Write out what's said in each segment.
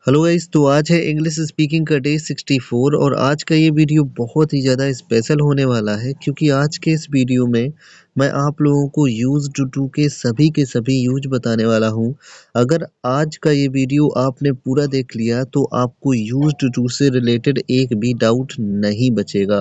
Hello guys, तो आज है इंग्लिश स्पीकिंग का डे 64 और आज का ये वीडियो बहुत ही ज़्यादा स्पेशल होने वाला है क्योंकि आज के इस वीडियो में मैं आप लोगों को यूज्ड टू के सभी यूज बताने वाला हूँ। अगर आज का ये वीडियो आपने पूरा देख लिया तो आपको यूज्ड टू से रिलेटेड एक भी डाउट नहीं बचेगा।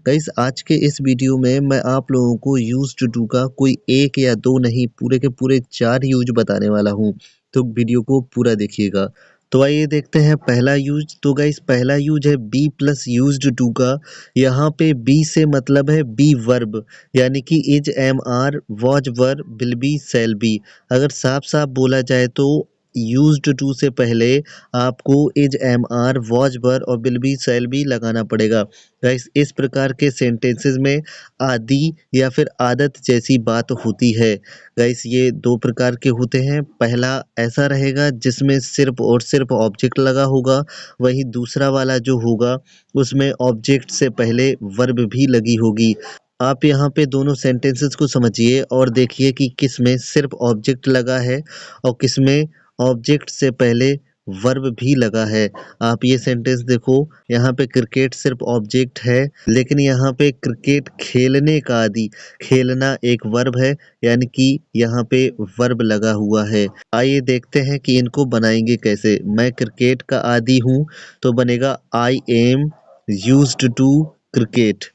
गाइस, आज के इस वीडियो में मैं आप लोगों को यूज्ड टू का कोई एक या दो नहीं पूरे के पूरे 4 यूज बताने वाला हूँ, तो वीडियो को पूरा देखिएगा। तो आइए देखते हैं पहला यूज। तो गाइस, पहला यूज है बी प्लस यूज्ड टू का। यहाँ पे बी से मतलब है बी वर्ब, यानी कि is, am, are, was, were, will be, shall be. अगर साफ साफ बोला जाए तो यूज्ड टू से पहले आपको इज, एम, आर, वॉज, वर और विल बी, शैल बी लगाना पड़ेगा। गाइस, इस प्रकार के सेंटेंसेस में आदि या फिर आदत जैसी बात होती है। गाइस, ये दो प्रकार के होते हैं। पहला ऐसा रहेगा जिसमें सिर्फ और सिर्फ ऑब्जेक्ट लगा होगा, वहीं दूसरा वाला जो होगा उसमें ऑब्जेक्ट से पहले वर्ब भी लगी होगी। आप यहाँ पे दोनों सेंटेंसेस को समझिए और देखिए कि किस में सिर्फ ऑब्जेक्ट लगा है और किस में ऑब्जेक्ट से पहले वर्ब भी लगा है। आप ये सेंटेंस देखो, यहाँ पे क्रिकेट सिर्फ ऑब्जेक्ट है, लेकिन यहाँ पे क्रिकेट खेलने का आदि, खेलना एक वर्ब है, यानी कि यहाँ पे वर्ब लगा हुआ है। आइए देखते हैं कि इनको बनाएंगे कैसे। मैं क्रिकेट का आदी हूँ तो बनेगा I am used to cricket.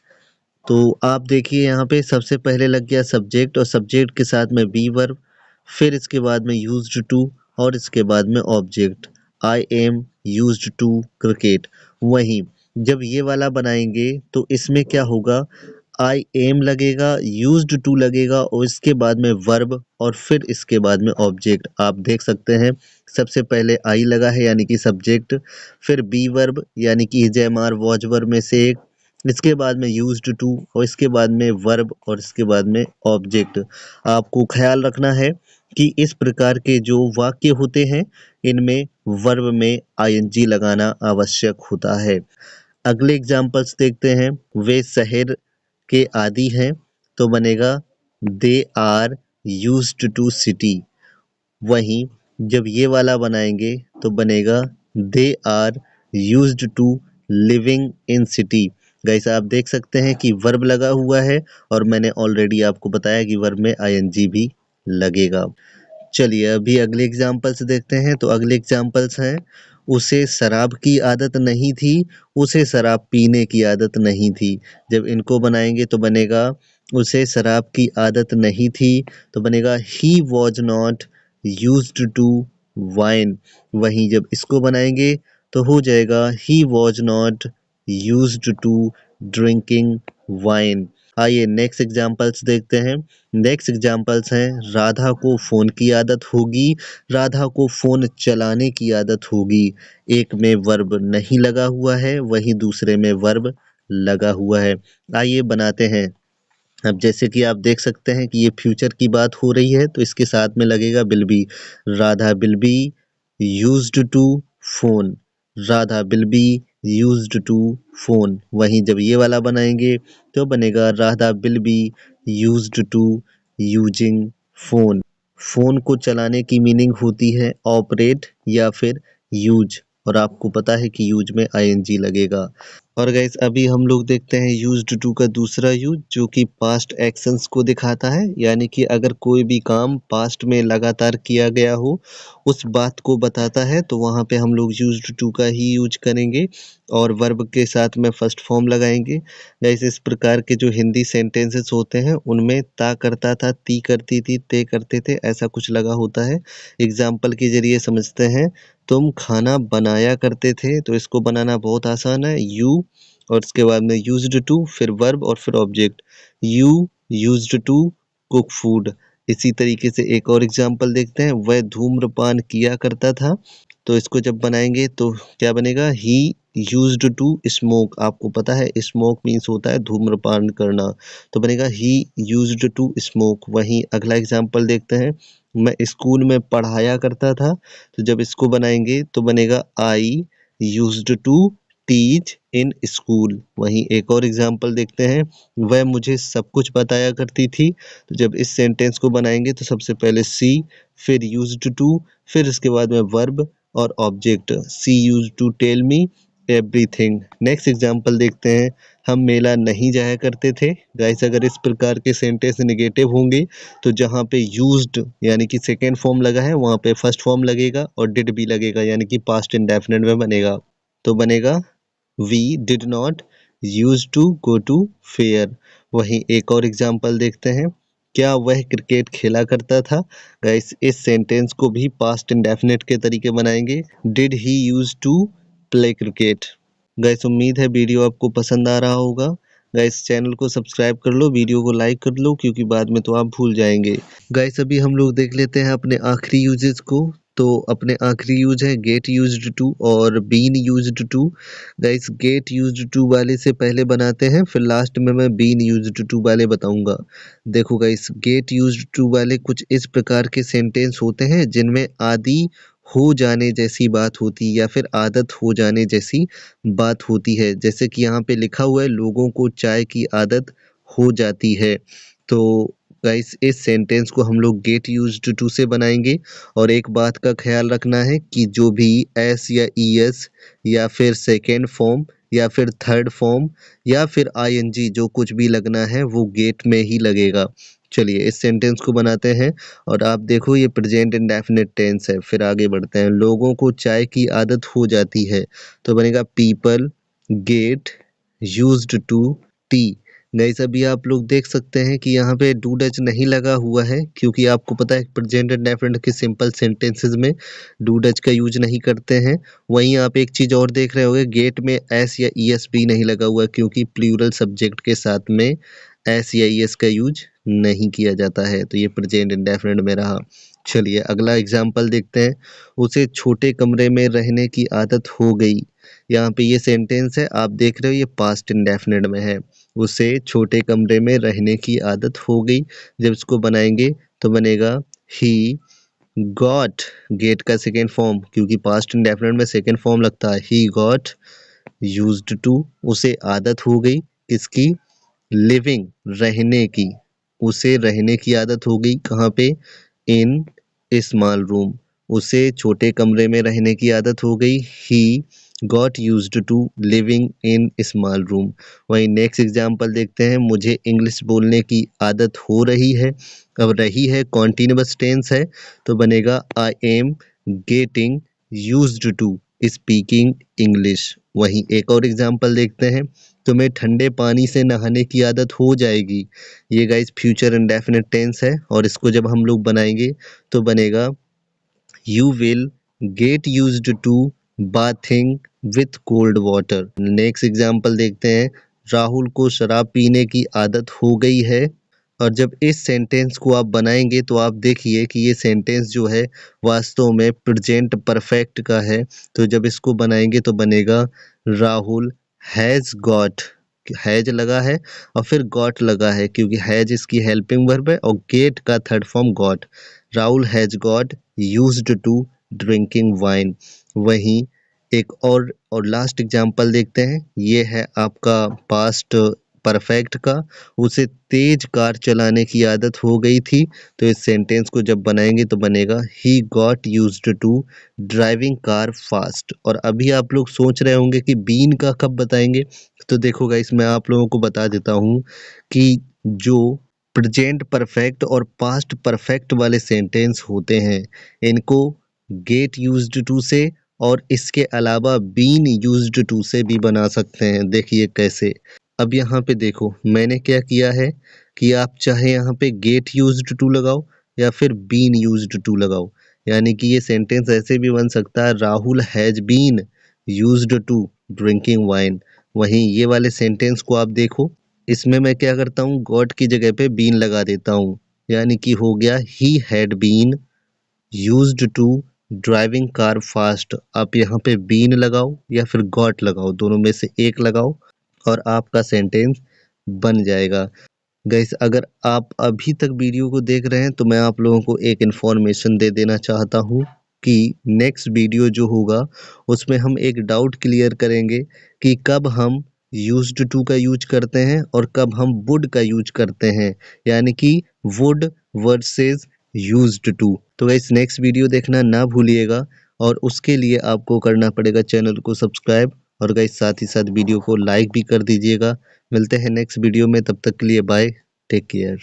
तो आप देखिए यहाँ पे सबसे पहले लग गया सब्जेक्ट और सब्जेक्ट के साथ में बी वर्ब, फिर इसके बाद में यूज्ड टू और इसके बाद में object I am used to cricket. वहीं जब ये वाला बनाएंगे तो इसमें क्या होगा, आई एम लगेगा, यूज्ड टू लगेगा और इसके बाद में वर्ब और फिर इसके बाद में ऑब्जेक्ट। आप देख सकते हैं सबसे पहले आई लगा है यानी कि सब्जेक्ट, फिर बी वर्ब यानी कि is, am, are, was verb में से एक, इसके बाद में यूज्ड टू और इसके बाद में वर्ब और इसके बाद में ऑब्जेक्ट। आपको ख्याल रखना है कि इस प्रकार के जो वाक्य होते हैं इनमें वर्ब में आईएनजी लगाना आवश्यक होता है। अगले एग्जाम्पल्स देखते हैं। वे शहर के आदि हैं तो बनेगा they are used to city. वहीं जब ये वाला बनाएंगे तो बनेगा they are used to living in city. Guys, आप देख सकते हैं कि वर्ब लगा हुआ है और मैंने ऑलरेडी आपको बताया कि वर्ब में आईएनजी भी लगेगा। चलिए अभी अगले एग्जाम्पल्स देखते हैं। तो अगले एग्जाम्पल्स हैं, उसे शराब की आदत नहीं थी, उसे शराब पीने की आदत नहीं थी। जब इनको बनाएंगे तो बनेगा उसे शराब की आदत नहीं थी तो बनेगा he was not used to wine. वहीं जब इसको बनाएंगे तो हो जाएगा he was not used to drinking wine. आइए नेक्स्ट एग्जाम्पल्स देखते हैं। नेक्स्ट एग्जाम्पल्स हैं, राधा को फ़ोन की आदत होगी, राधा को फ़ोन चलाने की आदत होगी। एक में वर्ब नहीं लगा हुआ है, वहीं दूसरे में वर्ब लगा हुआ है। आइए बनाते हैं। अब जैसे कि आप देख सकते हैं कि ये फ्यूचर की बात हो रही है तो इसके साथ में लगेगा will be. Radha will be used to phone, Radha will be used to phone. वहीं जब ये वाला बनाएंगे तो बनेगा Radha will be used to using phone. Phone को चलाने की मीनिंग होती है ऑपरेट या फिर यूज, और आपको पता है कि यूज में आईएनजी लगेगा। और गाइस, अभी हम लोग देखते हैं यूज्ड टू का दूसरा यूज जो कि पास्ट एक्शंस को दिखाता है, यानी कि अगर कोई भी काम पास्ट में लगातार किया गया हो उस बात को बताता है तो वहाँ पे हम लोग यूज्ड टू का ही यूज करेंगे और वर्ब के साथ में फर्स्ट फॉर्म लगाएंगे। गाइस, इस प्रकार के जो हिंदी सेंटेंसेस होते हैं उनमें ता करता था, ती करती थी, ते करते थे, ऐसा कुछ लगा होता है। एग्जाम्पल के जरिए समझते हैं। तुम खाना बनाया करते थे तो इसको बनाना बहुत आसान है, यू और इसके बाद में यूज्ड टू फिर वर्ब और फिर object, you used to cook food. इसी तरीके से एक और एग्जांपल देखते हैं, वह धूम्रपान किया करता था तो इसको जब बनाएंगे तो क्या बनेगा, ही यूज्ड टू स्मोक। आपको पता है स्मोक मीन्स होता है धूम्रपान करना, तो बनेगा ही यूज्ड टू स्मोक। वहीं अगला एग्जांपल देखते हैं, मैं स्कूल में पढ़ाया करता था तो जब इसको बनाएंगे तो बनेगा I used to teach in school. वहीं एक और एग्जांपल देखते हैं, वह मुझे सब कुछ बताया करती थी तो जब इस सेंटेंस को बनाएंगे तो सबसे पहले सी, फिर यूज्ड टू, फिर इसके बाद में वर्ब और object she used to tell me everything. Next example देखते हैं, हम मेला नहीं जाया करते थे। गाइस अगर इस प्रकार के सेंटेंस नेगेटिव होंगे तो जहाँ पे यूज्ड यानी कि सेकेंड फॉर्म लगा है वहाँ पे फर्स्ट फॉर्म लगेगा और डिड भी लगेगा यानी कि पास्ट इंडेफिनिट में बनेगा। तो बनेगा we did not use to go to fair. वहीं एक और एग्जांपल देखते हैं, क्या वह क्रिकेट खेला करता था। गाइस इस सेंटेंस को भी पास्ट इंडेफिनिट के तरीके बनाएंगे, did he use to play cricket. Guys उम्मीद है वीडियो आपको पसंद आ रहा होगा। गाइस चैनल को सब्सक्राइब कर लो, वीडियो को लाइक कर लो क्योंकि बाद में तो आप भूल जाएंगे। गाइस अभी हम लोग देख लेते हैं अपने आखिरी यूजेस को। तो अपने आखिरी यूज है गेट यूज्ड टू और been used to. Guys get used to वाले से पहले बनाते हैं, फिर लास्ट में मैं बीन यूज्ड टू वाले बताऊंगा। देखो गाइस गेट यूज्ड टू वाले कुछ इस प्रकार के सेंटेंस होते हैं जिनमें आदि हो जाने जैसी बात होती है या फिर आदत हो जाने जैसी बात होती है। जैसे कि यहाँ पे लिखा हुआ है लोगों को चाय की आदत हो जाती है। तो गाइस इस सेंटेंस को हम लोग गेट यूज्ड टू से बनाएंगे। और एक बात का ख्याल रखना है कि जो भी एस या ईएस या फिर सेकेंड फॉर्म या फिर थर्ड फॉर्म या फिर आईएनजी जो कुछ भी लगना है वो गेट में ही लगेगा। चलिए इस सेंटेंस को बनाते हैं और आप देखो ये प्रेजेंट इंडेफिनिट टेंस है। फिर आगे बढ़ते हैं, लोगों को चाय की आदत हो जाती है तो बनेगा people get used to tea. Guys अभी आप लोग देख सकते हैं कि यहाँ पे डू डच नहीं लगा हुआ है क्योंकि आपको पता है प्रेजेंट इंडेफिनिट के सिंपल सेंटेंसेस में डू डच का यूज नहीं करते हैं। वहीं आप एक चीज और देख रहे होंगे, गेट में एस या ईएस भी नहीं लगा हुआ क्योंकि प्लूरल सब्जेक्ट के साथ में एस या ईएस का यूज नहीं किया जाता है। तो ये प्रेजेंट इंडेफिनिट में रहा। चलिए अगला एग्जाम्पल देखते हैं, उसे छोटे कमरे में रहने की आदत हो गई। यहाँ पे ये सेंटेंस है, आप देख रहे हो ये पास्ट इंडेफिनिट में है। उसे छोटे कमरे में रहने की आदत हो गई। जब इसको बनाएंगे तो बनेगा ही गॉट, गेट का सेकेंड फॉर्म क्योंकि पास्ट इंडेफिनिट में सेकेंड फॉर्म लगता है, ही गॉट यूज्ड टू, उसे आदत हो गई किसकी, लिविंग रहने की। उसे रहने की आदत हो गई कहाँ पे, इन स्मॉल रूम। उसे छोटे कमरे में रहने की आदत हो गई, he got used to living in small room. वहीं नेक्स्ट एग्जांपल देखते हैं, मुझे इंग्लिश बोलने की आदत हो रही है। अब रही है कॉन्टिन्यूअस टेंस है तो बनेगा I am getting used to speaking English. वहीं एक और एग्जांपल देखते हैं, तुम्हें ठंडे पानी से नहाने की आदत हो जाएगी। ये गाइस फ्यूचर इंडेफिनिट टेंस है और इसको जब हम लोग बनाएंगे तो बनेगा you will get used to bathing with cold water. Next example देखते हैं, राहुल को शराब पीने की आदत हो गई है। और जब इस सेंटेंस को आप बनाएंगे तो आप देखिए कि ये सेंटेंस जो है वास्तव में प्रेजेंट परफेक्ट का है। तो जब इसको बनाएंगे तो बनेगा राहुल हैज गॉट, हैज लगा है और फिर गॉट लगा है क्योंकि हैज इसकी हेल्पिंग वर्ब है और गेट का third form got. Rahul has got used to drinking wine. वहीं एक और लास्ट एग्जांपल देखते हैं, ये है आपका पास्ट परफेक्ट का, उसे तेज कार चलाने की आदत हो गई थी। तो इस सेंटेंस को जब बनाएंगे तो बनेगा he got used to driving car fast. और अभी आप लोग सोच रहे होंगे कि बीन का कब बताएंगे, तो देखो गाइस मैं आप लोगों को बता देता हूँ कि जो प्रेजेंट परफेक्ट और पास्ट परफेक्ट वाले सेंटेंस होते हैं इनको गेट यूज्ड टू से और इसके अलावा बीन यूज्ड टू से भी बना सकते हैं। देखिए कैसे, अब यहाँ पे देखो मैंने क्या किया है कि आप चाहे यहाँ पे गेट यूज्ड टू लगाओ या फिर बीन यूज्ड टू लगाओ, यानी कि ये सेंटेंस ऐसे भी बन सकता है Rahul has been used to drinking wine. वहीं ये वाले सेंटेंस को आप देखो, इसमें मैं क्या करता हूँ गॉट की जगह पे बीन लगा देता हूँ, यानी कि हो गया he had been used to driving car fast. आप यहाँ पे बीन लगाओ या फिर गॉट लगाओ, दोनों में से एक लगाओ और आपका सेंटेंस बन जाएगा। गाइस अगर आप अभी तक वीडियो को देख रहे हैं तो मैं आप लोगों को एक इन्फॉर्मेशन दे देना चाहता हूँ कि नेक्स्ट वीडियो जो होगा उसमें हम एक डाउट क्लियर करेंगे कि कब हम यूज्ड टू का यूज करते हैं और कब हम वुड का यूज करते हैं, यानी कि वुड वर्सेस यूज्ड टू। तो गाइस नेक्स्ट वीडियो देखना ना भूलिएगा और उसके लिए आपको करना पड़ेगा चैनल को सब्सक्राइब और गाइस साथ ही साथ वीडियो को लाइक भी कर दीजिएगा। मिलते हैं नेक्स्ट वीडियो में, तब तक के लिए बाय, टेक केयर।